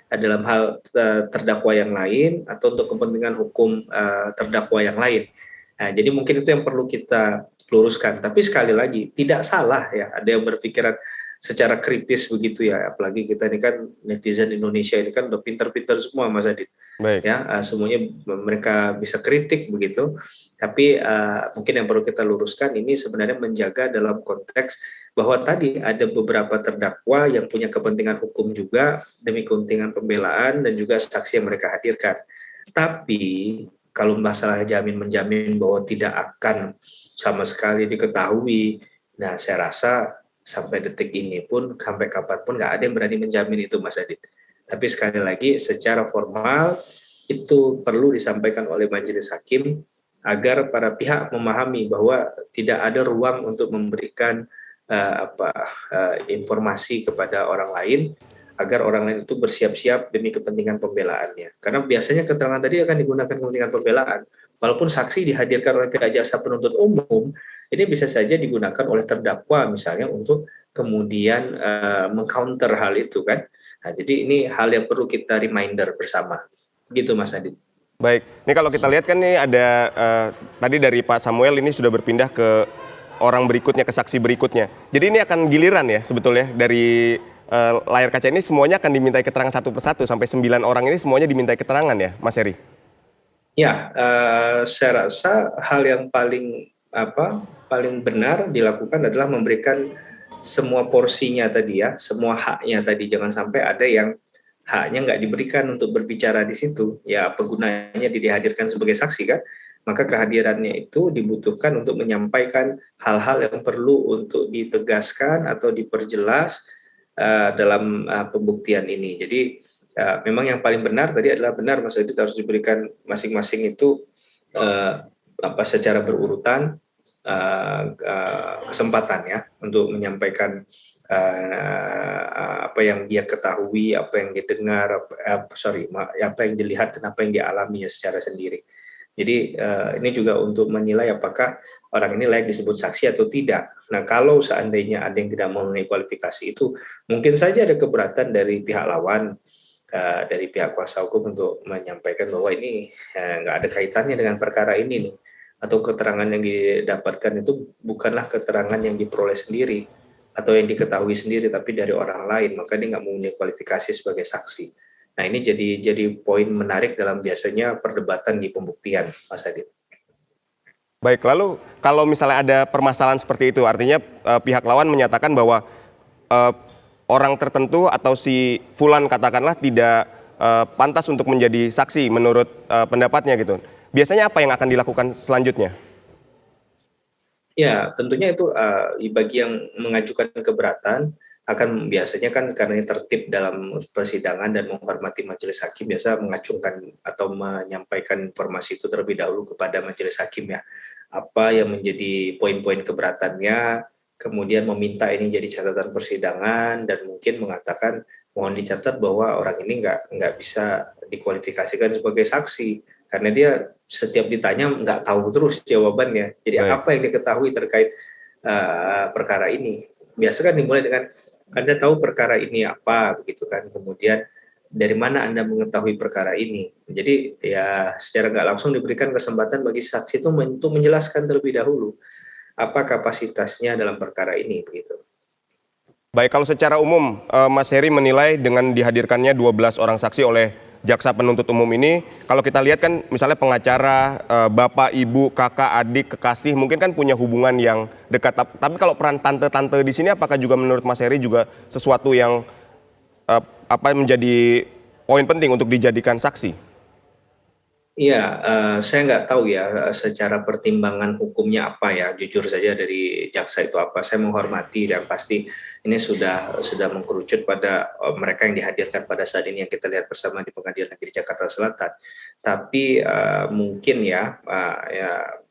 S2: dalam hal terdakwa yang lain atau untuk kepentingan hukum terdakwa yang lain. Nah, jadi mungkin itu yang perlu kita luruskan. Tapi sekali lagi tidak salah ya ada yang berpikiran secara kritis begitu ya. Apalagi kita ini kan netizen Indonesia ini kan udah pintar-pintar semua Mas Adit.
S1: Baik.
S2: Ya, semuanya mereka bisa kritik begitu. Tapi mungkin yang perlu kita luruskan ini sebenarnya menjaga dalam konteks bahwa tadi ada beberapa terdakwa yang punya kepentingan hukum juga demi kepentingan pembelaan dan juga saksi yang mereka hadirkan. Tapi kalau masalah jamin menjamin bahwa tidak akan sama sekali diketahui, nah saya rasa sampai detik ini pun, sampai kapanpun nggak ada yang berani menjamin itu Mas Adit. Tapi sekali lagi secara formal itu perlu disampaikan oleh majelis hakim agar para pihak memahami bahwa tidak ada ruang untuk memberikan informasi kepada orang lain agar orang lain itu bersiap-siap demi kepentingan pembelaannya. Karena biasanya keterangan tadi akan digunakan kepentingan pembelaan. Walaupun saksi dihadirkan oleh pihak jaksa penuntut umum, ini bisa saja digunakan oleh terdakwa misalnya untuk kemudian mengcounter hal itu kan. Nah, jadi ini hal yang perlu kita reminder bersama. Gitu Mas Adit.
S1: Baik, ini kalau kita lihat kan nih ada tadi dari Pak Samuel ini sudah berpindah ke orang berikutnya, ke saksi berikutnya. Jadi ini akan giliran ya sebetulnya dari layar kaca ini semuanya akan dimintai keterangan satu persatu sampai 9 orang ini semuanya dimintai keterangan ya Mas Heri?
S2: Ya, saya rasa hal yang paling benar dilakukan adalah memberikan semua porsinya tadi ya, semua haknya tadi. Jangan sampai ada yang haknya nggak diberikan untuk berbicara di situ. Ya, apa gunanya dihadirkan sebagai saksi kan? Maka kehadirannya itu dibutuhkan untuk menyampaikan hal-hal yang perlu untuk ditegaskan atau diperjelas dalam pembuktian ini. Jadi memang yang paling benar tadi adalah benar Mas Adit, harus diberikan masing-masing itu secara berurutan kesempatan ya untuk menyampaikan apa yang dia ketahui, apa yang dia dengar, apa yang dilihat dan apa yang dialami secara sendiri. Jadi ini juga untuk menilai apakah orang ini layak disebut saksi atau tidak. Nah, kalau seandainya ada yang tidak memenuhi kualifikasi itu, mungkin saja ada keberatan dari pihak lawan, dari pihak kuasa hukum untuk menyampaikan bahwa ini nggak ada kaitannya dengan perkara ini nih, atau keterangan yang didapatkan itu bukanlah keterangan yang diperoleh sendiri atau yang diketahui sendiri, tapi dari orang lain, maka dia nggak memenuhi kualifikasi sebagai saksi. Nah, ini jadi poin menarik dalam biasanya perdebatan di pembuktian, Mas Adit.
S1: Baik, lalu kalau misalnya ada permasalahan seperti itu, artinya pihak lawan menyatakan bahwa orang tertentu atau si Fulan katakanlah tidak pantas untuk menjadi saksi menurut pendapatnya gitu. Biasanya apa yang akan dilakukan selanjutnya?
S2: Ya, tentunya itu bagi yang mengajukan keberatan akan biasanya kan karena ini tertib dalam persidangan dan menghormati majelis hakim, biasa mengacungkan atau menyampaikan informasi itu terlebih dahulu kepada majelis hakim ya. Apa yang menjadi poin-poin keberatannya, kemudian meminta ini jadi catatan persidangan dan mungkin mengatakan mohon dicatat bahwa orang ini nggak bisa dikualifikasikan sebagai saksi karena dia setiap ditanya nggak tahu terus jawabannya. Jadi
S1: Baik.
S2: apa yang diketahui terkait perkara ini? Biasa kan dimulai dengan Anda tahu perkara ini apa, begitu kan? Kemudian dari mana Anda mengetahui perkara ini? Jadi ya secara nggak langsung diberikan kesempatan bagi saksi itu untuk menjelaskan terlebih dahulu apa kapasitasnya dalam perkara ini, begitu.
S1: Baik, kalau secara umum Mas Heri menilai dengan dihadirkannya 12 orang saksi oleh jaksa penuntut umum ini, kalau kita lihat kan misalnya pengacara, bapak, ibu, kakak, adik, kekasih, mungkin kan punya hubungan yang dekat. Tapi kalau peran tante-tante di sini, apakah juga menurut Mas Heri juga sesuatu yang menjadi poin penting untuk dijadikan saksi?
S2: Iya, saya nggak tahu ya secara pertimbangan hukumnya apa ya, jujur saja dari jaksa itu apa. Saya menghormati dan pasti ini sudah mengkerucut pada mereka yang dihadirkan pada saat ini yang kita lihat bersama di Pengadilan Negeri Jakarta Selatan. Tapi mungkin ya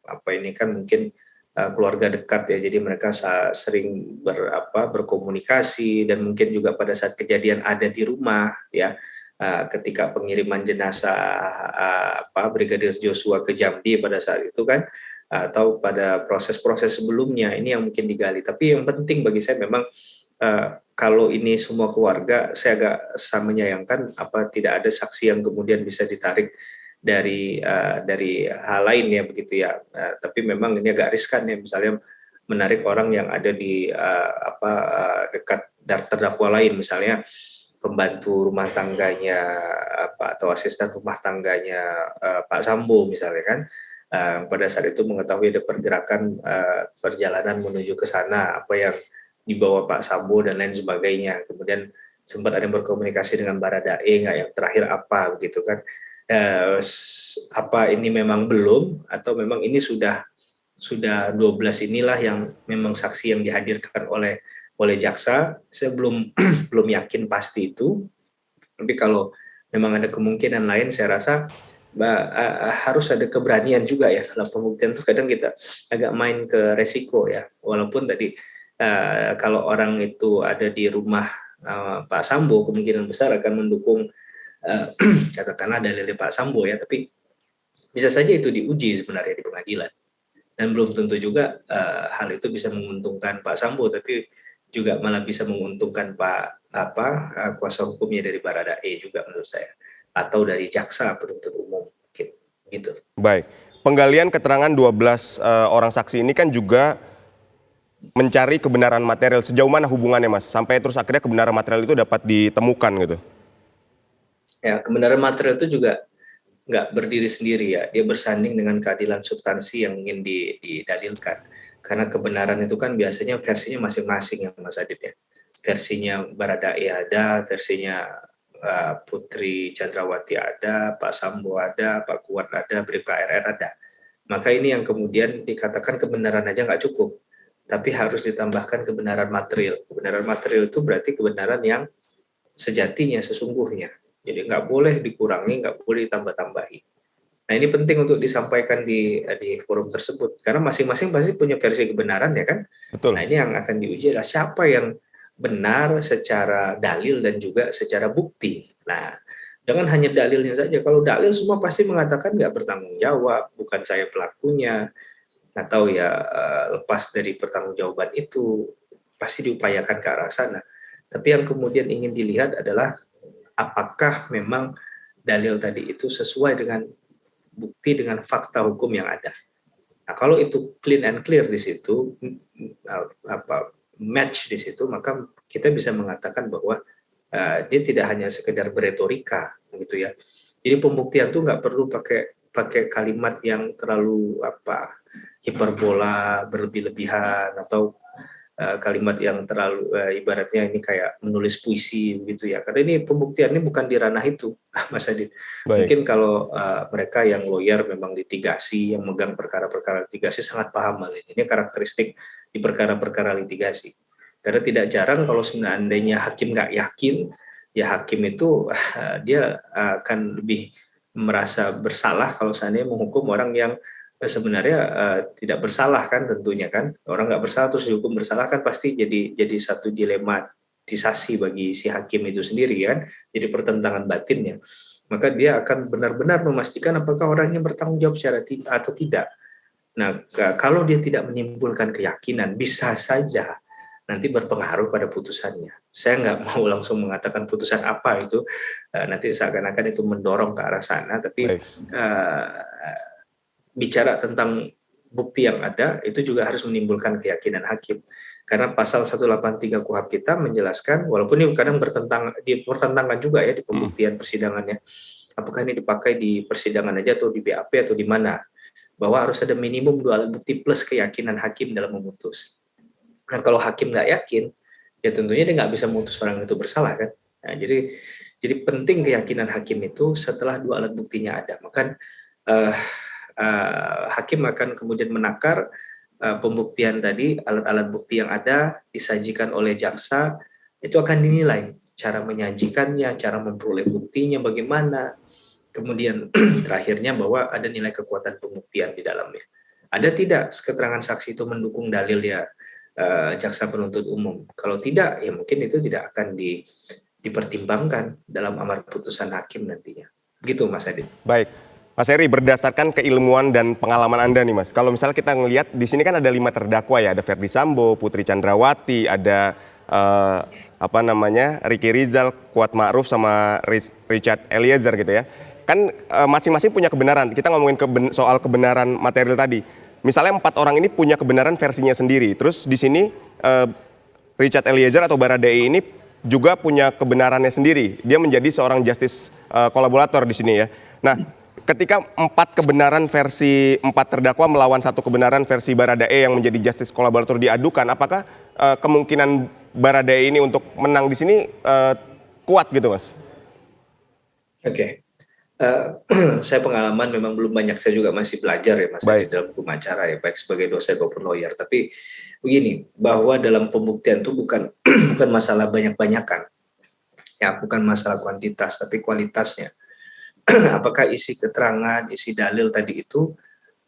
S2: apa ini kan mungkin keluarga dekat ya, jadi mereka sering berkomunikasi dan mungkin juga pada saat kejadian ada di rumah ya. Ketika pengiriman jenazah Brigadir Joshua ke Jambi pada saat itu kan, atau pada proses-proses sebelumnya ini yang mungkin digali. Tapi yang penting bagi saya memang kalau ini semua keluarga, saya agak menyayangkan apa tidak ada saksi yang kemudian bisa ditarik dari hal lain ya begitu ya. Tapi memang ini agak riskan ya, misalnya menarik orang yang ada di dekat terdakwa lain, misalnya pembantu rumah tangganya atau asisten rumah tangganya Pak Sambo misalnya kan, pada saat itu mengetahui ada pergerakan perjalanan menuju ke sana, apa yang dibawa Pak Sambo dan lain sebagainya. Kemudian sempat ada yang berkomunikasi dengan Baradae nggak, yang terakhir apa begitu kan. Apa ini memang belum atau memang ini sudah 12 inilah yang memang saksi yang dihadirkan oleh jaksa. Saya belum belum yakin pasti itu, tapi kalau memang ada kemungkinan lain, saya rasa harus ada keberanian juga ya dalam pembuktian. Tuh kadang kita agak main ke resiko ya, walaupun tadi kalau orang itu ada di rumah Pak Sambo, kemungkinan besar akan mendukung katakanlah dalil Pak Sambo ya, tapi bisa saja itu diuji sebenarnya di pengadilan. Dan belum tentu juga hal itu bisa menguntungkan Pak Sambo, tapi juga malah bisa menguntungkan kuasa hukumnya dari Baradae juga menurut saya, atau dari jaksa penuntut umum gitu.
S1: Baik, penggalian keterangan 12 orang saksi ini kan juga mencari kebenaran material. Sejauh mana hubungannya, Mas? Sampai terus akhirnya kebenaran material itu dapat ditemukan gitu.
S2: Ya, kebenaran material itu juga nggak berdiri sendiri ya, dia bersanding dengan keadilan substansi yang ingin didalilkan. Karena kebenaran itu kan biasanya versinya masing-masing ya Mas Adit ya. Versinya Baradae ada, versinya Putri Chandrawati ada, Pak Sambo ada, Pak Kuat ada, Bribka RR ada. Maka ini yang kemudian dikatakan kebenaran aja nggak cukup, tapi harus ditambahkan kebenaran material. Kebenaran material itu berarti kebenaran yang sejatinya, sesungguhnya. Jadi nggak boleh dikurangi, nggak boleh ditambah-tambahi. Nah ini penting untuk disampaikan di forum tersebut, karena masing-masing pasti punya versi kebenaran ya kan. Nah
S1: Betul.
S2: ini yang akan diuji adalah siapa yang benar secara dalil dan juga secara bukti. Nah jangan hanya dalilnya saja. Kalau dalil semua pasti mengatakan nggak bertanggung jawab, bukan saya pelakunya, atau ya lepas dari pertanggungjawaban itu, pasti diupayakan ke arah sana. Tapi yang kemudian ingin dilihat adalah apakah memang dalil tadi itu sesuai dengan bukti, dengan fakta hukum yang ada. Nah, kalau itu clean and clear di situ, match di situ, maka kita bisa mengatakan bahwa dia tidak hanya sekedar beretorika, gitu ya. Jadi pembuktian tuh nggak perlu pakai kalimat yang terlalu hiperbola, berlebih-lebihan, atau kalimat yang terlalu ibaratnya ini kayak menulis puisi begitu ya. Karena ini pembuktiannya bukan di ranah itu, Mas Adit.
S1: Baik.
S2: Mungkin kalau mereka yang lawyer memang litigasi, yang megang perkara-perkara litigasi sangat paham hal ini. Ini karakteristik di perkara-perkara litigasi. Karena tidak jarang kalau seandainya hakim nggak yakin, ya hakim itu dia akan lebih merasa bersalah kalau seandainya menghukum orang yang sebenarnya tidak bersalah kan, tentunya kan. Orang nggak bersalah terus dihukum bersalah kan pasti jadi satu dilematisasi bagi si hakim itu sendiri kan, jadi pertentangan batinnya. maka dia akan benar-benar memastikan apakah orangnya bertanggung jawab atau tidak. Nah, kalau dia tidak menimbulkan keyakinan, bisa saja nanti berpengaruh pada putusannya. Saya nggak mau langsung mengatakan putusan apa itu, nanti seakan-akan itu mendorong ke arah sana, tapi
S1: Baik.
S2: bicara tentang bukti yang ada, itu juga harus menimbulkan keyakinan hakim. Karena pasal 183 KUHP kita menjelaskan, walaupun ini kadang dipertentangkan juga ya di pembuktian persidangannya, apakah ini dipakai di persidangan aja atau di BAP atau di mana, bahwa harus ada minimum 2 alat bukti plus keyakinan hakim dalam memutus. Nah, kalau hakim nggak yakin, ya tentunya dia nggak bisa memutus orang itu bersalah kan. Nah, jadi penting keyakinan hakim itu setelah 2 alat buktinya ada. Maka hakim akan kemudian menakar pembuktian tadi, alat-alat bukti yang ada disajikan oleh jaksa, itu akan dinilai cara menyajikannya, cara memperoleh buktinya bagaimana, kemudian terakhirnya bahwa ada nilai kekuatan pembuktian di dalamnya. Ada tidak keterangan saksi itu mendukung dalil ya jaksa penuntut umum? Kalau tidak, ya mungkin itu tidak akan dipertimbangkan dalam amar putusan hakim nantinya. Begitu Mas Adit.
S1: Baik, Mas Heri, berdasarkan keilmuan dan pengalaman Anda nih Mas, kalau misalnya kita ngelihat di sini kan ada 5 terdakwa ya, ada Ferdy Sambo, Putri Chandrawati, ada Ricky Rizal, Kuat Ma'ruf sama Richard Eliezer gitu ya. Kan masing-masing punya kebenaran. Kita ngomongin soal kebenaran material tadi. Misalnya 4 orang ini punya kebenaran versinya sendiri. Terus di sini Richard Eliezer atau Baradae ini juga punya kebenarannya sendiri. Dia menjadi seorang justice kolaborator di sini ya. Nah, ketika 4 kebenaran versi 4 terdakwa melawan 1 kebenaran versi Baradae yang menjadi justice kolaborator diadukan, apakah kemungkinan Baradae ini untuk menang di sini kuat gitu Mas?
S2: Oke. Saya pengalaman memang belum banyak, saya juga masih belajar ya Mas di dalam hukum acara ya, baik sebagai dosen maupun lawyer. Tapi begini, bahwa dalam pembuktian itu bukan bukan masalah banyak-banyakan, ya bukan masalah kuantitas tapi kualitasnya. Apakah isi keterangan, isi dalil tadi itu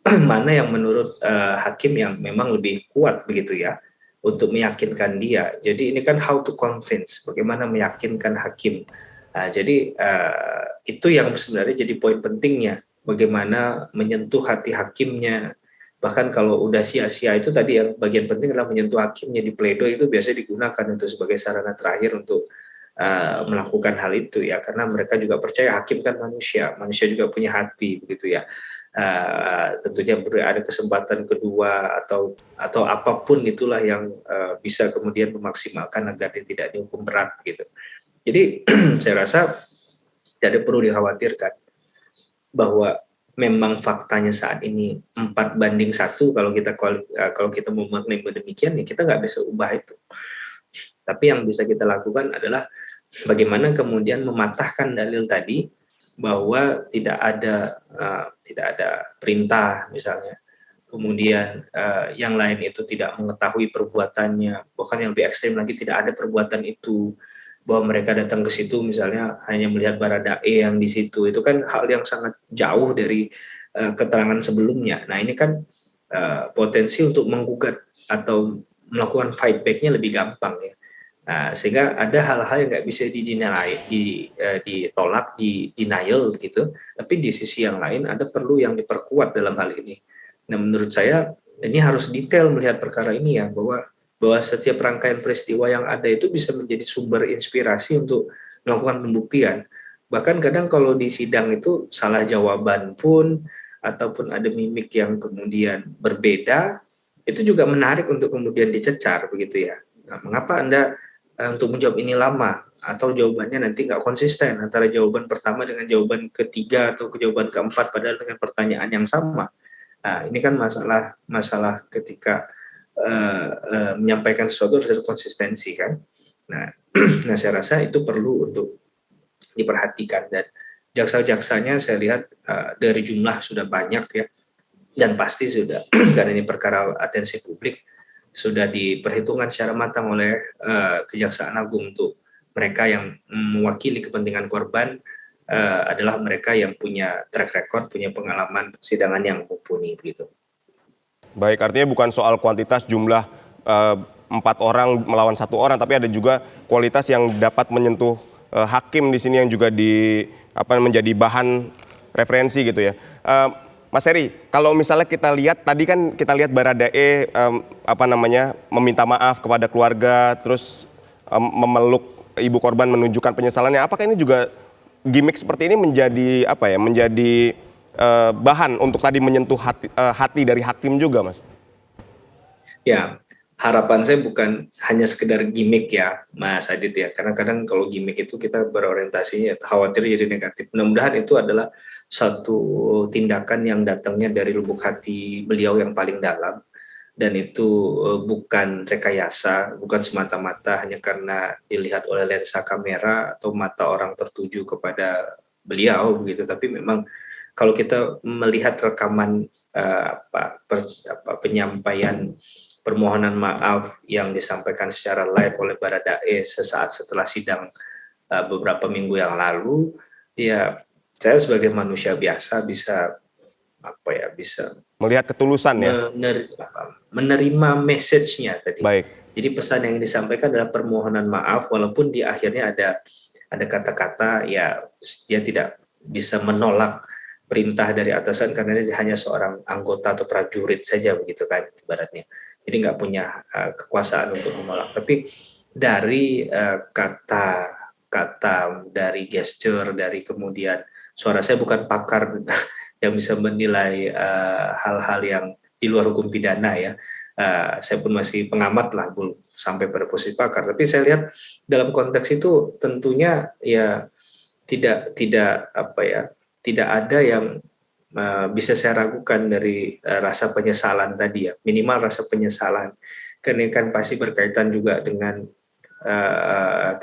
S2: mana yang menurut hakim yang memang lebih kuat begitu ya untuk meyakinkan dia. Jadi ini kan how to convince, bagaimana meyakinkan hakim. Jadi itu yang sebenarnya jadi poin pentingnya, bagaimana menyentuh hati hakimnya. Bahkan kalau udah sia-sia itu tadi yang bagian penting adalah menyentuh hakimnya di pledoi, itu biasanya digunakan untuk sebagai sarana terakhir untuk melakukan hal itu ya, karena mereka juga percaya hakim kan manusia juga punya hati begitu ya. Tentunya ada kesempatan kedua atau apapun itulah yang bisa kemudian memaksimalkan agar dia tidak dihukum berat gitu. Jadi saya rasa tidak perlu dikhawatirkan bahwa memang faktanya saat ini 4-1 kalau kita mau memaknai demikian ya kita nggak bisa ubah itu. Tapi yang bisa kita lakukan adalah bagaimana kemudian mematahkan dalil tadi bahwa tidak ada perintah misalnya, kemudian yang lain itu tidak mengetahui perbuatannya, bahkan yang lebih ekstrim lagi tidak ada perbuatan itu, bahwa mereka datang ke situ misalnya hanya melihat Baradae yang di situ, itu kan hal yang sangat jauh dari keterangan sebelumnya. Nah ini kan potensi untuk menggugat atau melakukan fight back-nya lebih gampang ya. Nah, sehingga ada hal-hal yang nggak bisa ditolak, denial gitu. Tapi di sisi yang lain ada perlu yang diperkuat dalam hal ini. Nah, menurut saya ini harus detail melihat perkara ini ya, bahwa setiap rangkaian peristiwa yang ada itu bisa menjadi sumber inspirasi untuk melakukan pembuktian. Bahkan kadang kalau di sidang itu salah jawaban pun ataupun ada mimik yang kemudian berbeda, itu juga menarik untuk kemudian dicecar begitu ya. Nah, mengapa Anda untuk menjawab ini lama, atau jawabannya nanti nggak konsisten antara jawaban pertama dengan jawaban ketiga atau jawaban keempat padahal dengan pertanyaan yang sama. Nah, ini kan masalah ketika menyampaikan sesuatu harus ada konsistensi kan. Nah, saya rasa itu perlu untuk diperhatikan, dan jaksa-jaksanya saya lihat dari jumlah sudah banyak ya, dan pasti sudah karena ini perkara atensi publik sudah diperhitungkan secara matang oleh Kejaksaan Agung untuk mereka yang mewakili kepentingan korban adalah mereka yang punya track record, punya pengalaman persidangan yang mumpuni begitu.
S1: Baik, artinya bukan soal kuantitas jumlah 4 orang melawan 1 orang, tapi ada juga kualitas yang dapat menyentuh hakim di sini yang juga menjadi bahan referensi gitu ya. Mas Heri, kalau misalnya kita lihat tadi kan kita lihat Baradae meminta maaf kepada keluarga, terus memeluk ibu korban menunjukkan penyesalannya. Apakah ini juga gimmick seperti ini menjadi bahan untuk tadi menyentuh hati dari hakim juga, Mas?
S2: Ya, harapan saya bukan hanya sekedar gimmick ya, Mas Adit ya. Karena kadang kalau gimmick itu kita berorientasinya khawatir jadi negatif. Mudah-mudahan itu adalah satu tindakan yang datangnya dari lubuk hati beliau yang paling dalam. Dan itu bukan rekayasa, bukan semata-mata hanya karena dilihat oleh lensa kamera atau mata orang tertuju kepada beliau begitu. Tapi memang kalau kita melihat rekaman penyampaian permohonan maaf yang disampaikan secara live oleh Baradae sesaat setelah sidang beberapa minggu yang lalu, ya saya sebagai manusia biasa bisa
S1: melihat ketulusan ya.
S2: Menerima message-nya tadi.
S1: Baik.
S2: Jadi pesan yang disampaikan adalah permohonan maaf, walaupun di akhirnya ada kata-kata ya dia tidak bisa menolak perintah dari atasan karena dia hanya seorang anggota atau prajurit saja begitu kan ibaratnya. Jadi nggak punya kekuasaan untuk menolak. Tapi dari kata-kata, dari gesture, dari kemudian suara, saya bukan pakar yang bisa menilai hal-hal yang di luar hukum pidana ya. Saya pun masih pengamat lah, belum sampai pada posisi pakar. Tapi saya lihat dalam konteks itu tentunya ya tidak ada yang bisa saya ragukan dari rasa penyesalan tadi ya, minimal rasa penyesalan. Karena kan pasti berkaitan juga dengan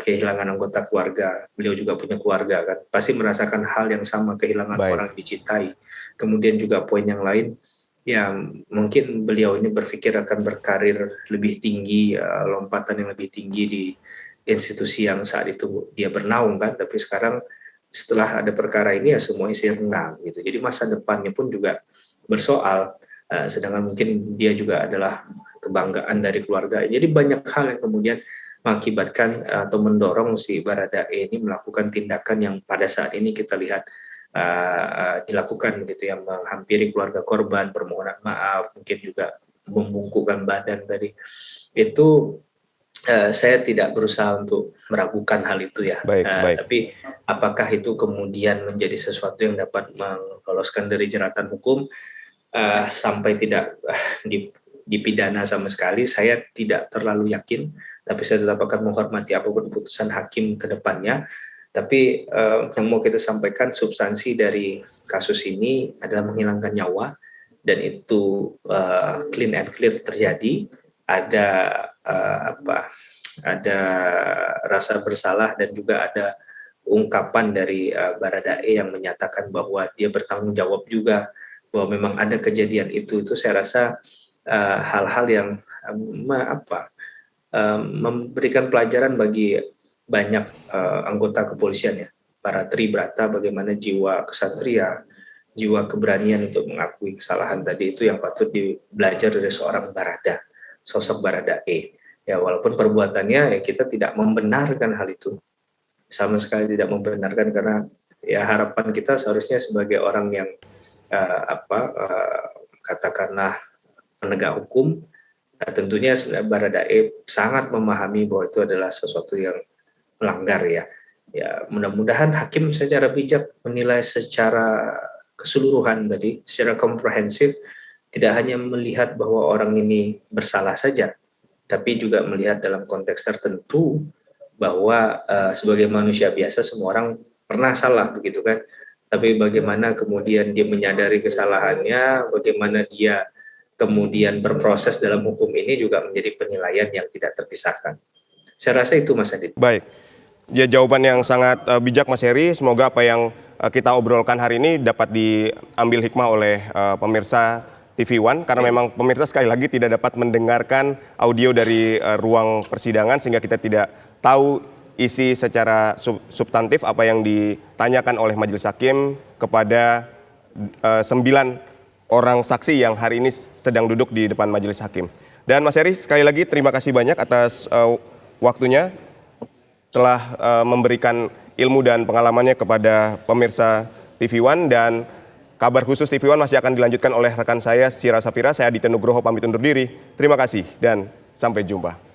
S2: kehilangan anggota keluarga. Beliau juga punya keluarga kan, pasti merasakan hal yang sama, kehilangan orang dicintai. Kemudian juga poin yang lain, ya mungkin beliau ini berpikir akan berkarir lebih tinggi, lompatan yang lebih tinggi di institusi yang saat itu dia bernaung kan, tapi sekarang setelah ada perkara ini ya semua isi renang gitu. Jadi masa depannya pun juga bersoal, sedangkan mungkin dia juga adalah kebanggaan dari keluarga. Jadi banyak hal yang kemudian mengakibatkan atau mendorong si Baradae ini melakukan tindakan yang pada saat ini kita lihat dilakukan gitu ya, menghampiri keluarga korban, permohonan maaf, mungkin juga membungkukkan badan tadi. Itu saya tidak berusaha untuk meragukan hal itu ya. Tapi apakah itu kemudian menjadi sesuatu yang dapat meloloskan dari jeratan hukum sampai tidak dipidana sama sekali, saya tidak terlalu yakin. Tapi saya tetap akan menghormati apapun keputusan hakim ke depannya. Tapi yang mau kita sampaikan, substansi dari kasus ini adalah menghilangkan nyawa, dan itu clean and clear terjadi. Ada rasa bersalah dan juga ada ungkapan dari Baradae yang menyatakan bahwa dia bertanggung jawab juga bahwa memang ada kejadian itu. Saya rasa hal-hal yang memberikan pelajaran bagi banyak anggota kepolisian ya, para tribrata, bagaimana jiwa kesatria, jiwa keberanian untuk mengakui kesalahan tadi, itu yang patut belajar dari seorang Barada, sosok Baradae. Ya walaupun perbuatannya ya kita tidak membenarkan hal itu, sama sekali tidak membenarkan, karena ya harapan kita seharusnya sebagai orang yang katakanlah penegak hukum, tentunya Baradae sangat memahami bahwa itu adalah sesuatu yang melanggar ya. Ya mudah-mudahan hakim secara bijak menilai secara keseluruhan tadi, secara komprehensif, tidak hanya melihat bahwa orang ini bersalah saja, tapi juga melihat dalam konteks tertentu bahwa sebagai manusia biasa semua orang pernah salah begitu kan. Tapi bagaimana kemudian dia menyadari kesalahannya, bagaimana dia kemudian berproses dalam hukum ini juga menjadi penilaian yang tidak terpisahkan. Saya rasa itu Mas Adit.
S1: Baik, ya jawaban yang sangat bijak Mas Heri. Semoga apa yang kita obrolkan hari ini dapat diambil hikmah oleh pemirsa TV One, karena memang pemirsa sekali lagi tidak dapat mendengarkan audio dari ruang persidangan, sehingga kita tidak tahu isi secara substantif apa yang ditanyakan oleh majelis hakim kepada 9 orang saksi yang hari ini sedang duduk di depan majelis hakim. Dan Mas Heri, sekali lagi terima kasih banyak atas waktunya telah memberikan ilmu dan pengalamannya kepada pemirsa TV One, dan kabar khusus TV One masih akan dilanjutkan oleh rekan saya Sira Safira. Saya Aditya Nugroho pamit undur diri. Terima kasih dan sampai jumpa.